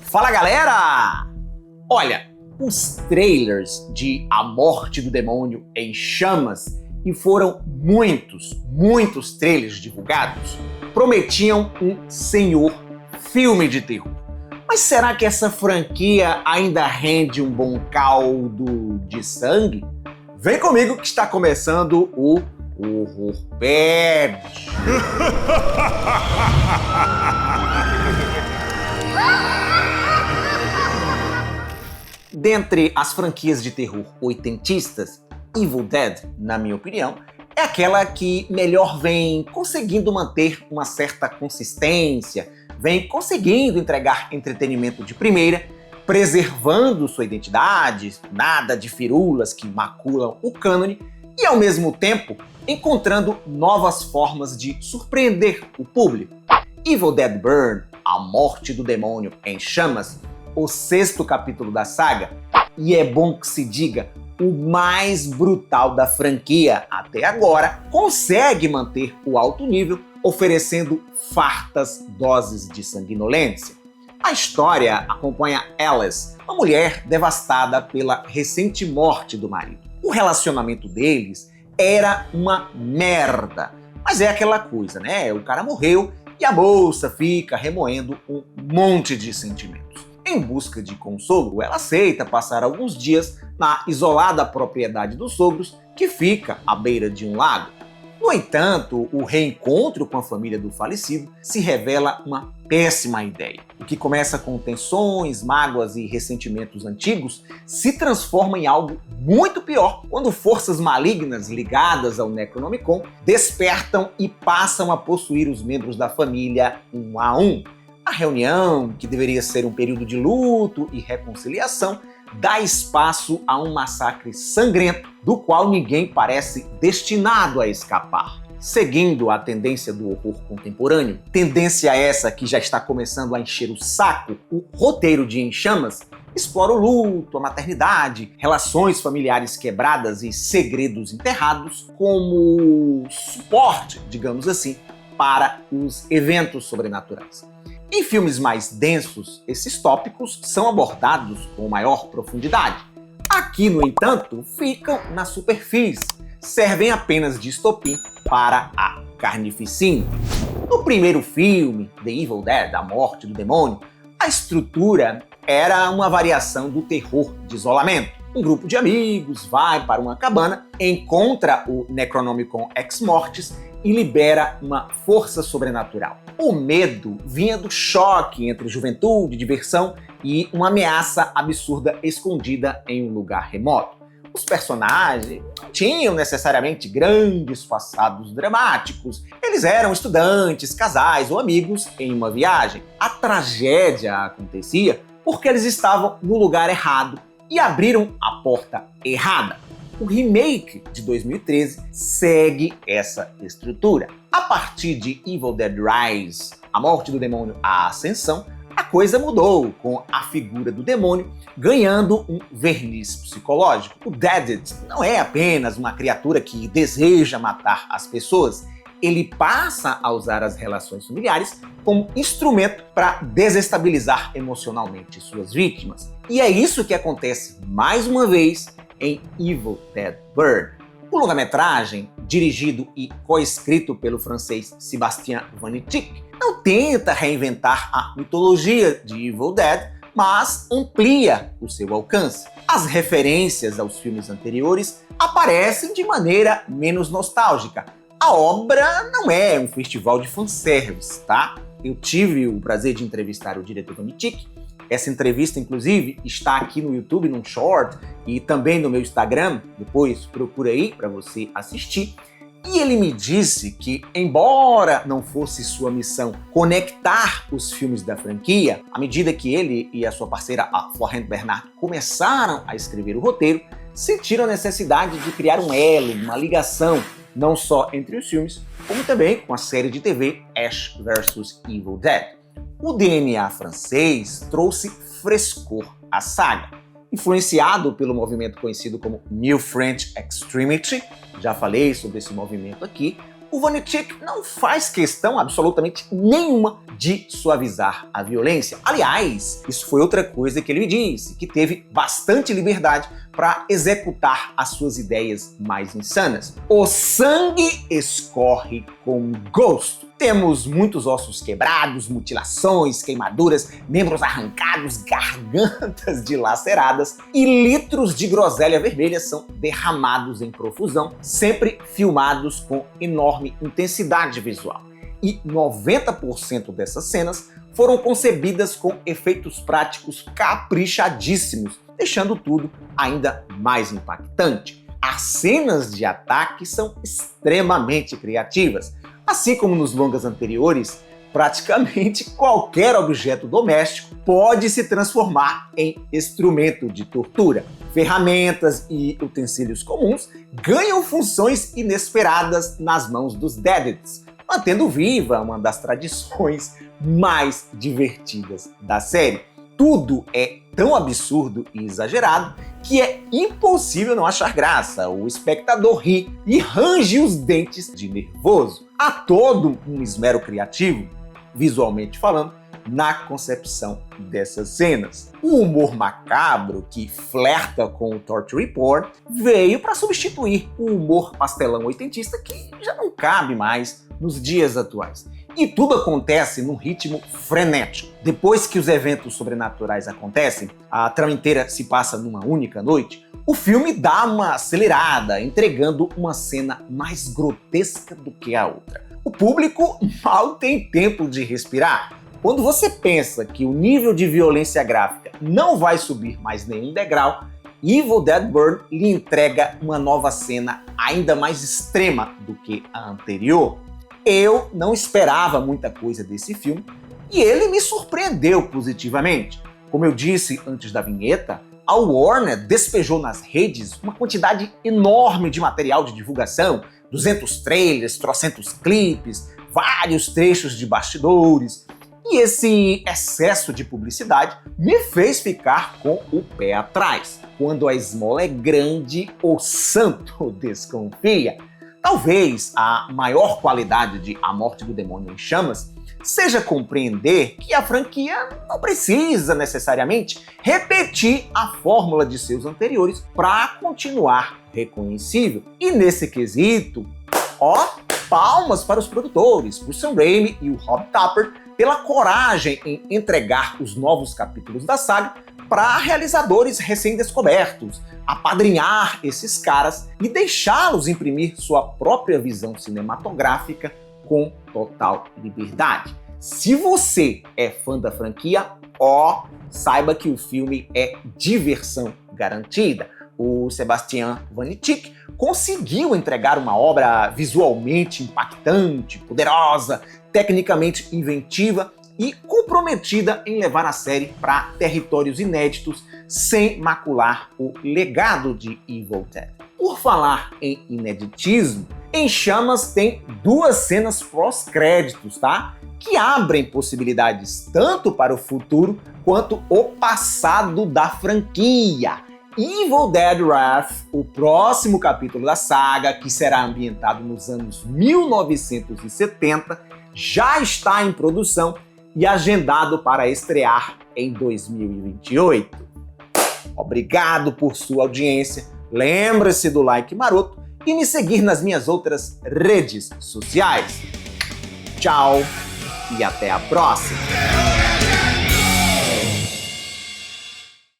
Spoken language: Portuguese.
Fala, galera! Olha, os trailers de A Morte do Demônio em Chamas, e foram muitos trailers divulgados, prometiam um senhor filme de terror. Mas será que essa franquia ainda rende um bom caldo de sangue? Vem comigo que está começando o Horror Pede. Dentre as franquias de terror oitentistas, Evil Dead, na minha opinião, é aquela que melhor vem conseguindo manter uma certa consistência, vem conseguindo entregar entretenimento de primeira, preservando sua identidade, nada de firulas que maculam o cânone, e ao mesmo tempo encontrando novas formas de surpreender o público. Evil Dead Burn, A Morte do Demônio em Chamas, o 6º capítulo da saga, e é bom que se diga, o mais brutal da franquia até agora, consegue manter o alto nível, oferecendo fartas doses de sanguinolência. A história acompanha Alice, uma mulher devastada pela recente morte do marido. O relacionamento deles era uma merda, mas é aquela coisa, né? O cara morreu e a moça fica remoendo um monte de sentimentos. Em busca de consolo, ela aceita passar alguns dias na isolada propriedade dos sogros, que fica à beira de um lago. No entanto, o reencontro com a família do falecido se revela uma péssima ideia. O que começa com tensões, mágoas e ressentimentos antigos se transforma em algo muito pior quando forças malignas ligadas ao Necronomicon despertam e passam a possuir os membros da família um a um. A reunião, que deveria ser um período de luto e reconciliação, dá espaço a um massacre sangrento, do qual ninguém parece destinado a escapar. Seguindo a tendência do horror contemporâneo, tendência essa que já está começando a encher o saco, o roteiro de Em Chamas explora o luto, a maternidade, relações familiares quebradas e segredos enterrados como suporte, digamos assim, para os eventos sobrenaturais. Em filmes mais densos, esses tópicos são abordados com maior profundidade. Aqui, no entanto, ficam na superfície, servem apenas de estopim para a carnificina. No primeiro filme, The Evil Dead, A Morte do Demônio, a estrutura era uma variação do terror de isolamento. Um grupo de amigos vai para uma cabana, encontra o Necronomicon Ex Mortis e libera uma força sobrenatural. O medo vinha do choque entre juventude, diversão e uma ameaça absurda escondida em um lugar remoto. Os personagens não tinham necessariamente grandes passados dramáticos. Eles eram estudantes, casais ou amigos em uma viagem. A tragédia acontecia porque eles estavam no lugar errado e abriram a porta errada. O remake de 2013 segue essa estrutura. A partir de Evil Dead Rise, A Morte do Demônio, A Ascensão, a coisa mudou, com a figura do demônio ganhando um verniz psicológico. O Deaded não é apenas uma criatura que deseja matar as pessoas, ele passa a usar as relações familiares como instrumento para desestabilizar emocionalmente suas vítimas. E é isso que acontece mais uma vez em Evil Dead Burn. O longa-metragem, dirigido e coescrito pelo francês Sébastien Vannitic, não tenta reinventar a mitologia de Evil Dead, mas amplia o seu alcance. As referências aos filmes anteriores aparecem de maneira menos nostálgica. A obra não é um festival de fanservice, tá? Eu tive o prazer de entrevistar o diretor Vannitic. Essa entrevista, inclusive, está aqui no YouTube, num short, e também no meu Instagram. Depois procura aí para você assistir. E ele me disse que, embora não fosse sua missão conectar os filmes da franquia, à medida que ele e a sua parceira, a Florence Bernard, começaram a escrever o roteiro, sentiram a necessidade de criar um elo, uma ligação, não só entre os filmes, como também com a série de TV Ash vs Evil Dead. O DNA francês trouxe frescor à saga. Influenciado pelo movimento conhecido como New French Extremity, já falei sobre esse movimento aqui, o Vanitschek não faz questão absolutamente nenhuma de suavizar a violência. Aliás, isso foi outra coisa que ele me disse, que teve bastante liberdade para executar as suas ideias mais insanas. O sangue escorre com gosto. Temos muitos ossos quebrados, mutilações, queimaduras, membros arrancados, gargantas dilaceradas e litros de groselha vermelha são derramados em profusão, sempre filmados com enorme intensidade visual. E 90% dessas cenas foram concebidas com efeitos práticos caprichadíssimos, deixando tudo ainda mais impactante. As cenas de ataque são extremamente criativas. Assim como nos longas anteriores, praticamente qualquer objeto doméstico pode se transformar em instrumento de tortura. Ferramentas e utensílios comuns ganham funções inesperadas nas mãos dos Deadits, mantendo viva uma das tradições mais divertidas da série. Tudo é tão absurdo e exagerado que é impossível não achar graça. O espectador ri e range os dentes de nervoso. Há todo um esmero criativo, visualmente falando, na concepção dessas cenas. O humor macabro, que flerta com o torture porn, veio para substituir o humor pastelão oitentista que já não cabe mais nos dias atuais. E tudo acontece num ritmo frenético. Depois que os eventos sobrenaturais acontecem, a trama inteira se passa numa única noite, o filme dá uma acelerada, entregando uma cena mais grotesca do que a outra. O público mal tem tempo de respirar. Quando você pensa que o nível de violência gráfica não vai subir mais nenhum degrau, Evil Dead Burn lhe entrega uma nova cena ainda mais extrema do que a anterior. Eu não esperava muita coisa desse filme e ele me surpreendeu positivamente. Como eu disse antes da vinheta, a Warner despejou nas redes uma quantidade enorme de material de divulgação, 200 trailers, trocentos clipes, vários trechos de bastidores. E esse excesso de publicidade me fez ficar com o pé atrás. Quando a esmola é grande, o santo desconfia. Talvez a maior qualidade de A Morte do Demônio em Chamas seja compreender que a franquia não precisa necessariamente repetir a fórmula de seus anteriores para continuar reconhecível. E nesse quesito, palmas para os produtores, o Sam Raimi e o Rob Tapert, pela coragem em entregar os novos capítulos da saga para realizadores recém-descobertos, apadrinhar esses caras e deixá-los imprimir sua própria visão cinematográfica com total liberdade. Se você é fã da franquia, saiba que o filme é diversão garantida. O Sebastian Vanitschek conseguiu entregar uma obra visualmente impactante, poderosa, tecnicamente inventiva e comprometida em levar a série para territórios inéditos sem macular o legado de Evil Dead. Por falar em ineditismo, Em Chamas tem duas cenas pós-créditos, tá? Que abrem possibilidades tanto para o futuro quanto o passado da franquia. Evil Dead Wrath, o próximo capítulo da saga, que será ambientado nos anos 1970, já está em produção e agendado para estrear em 2028. Obrigado por sua audiência, lembre-se do like maroto e me seguir nas minhas outras redes sociais. Tchau e até a próxima!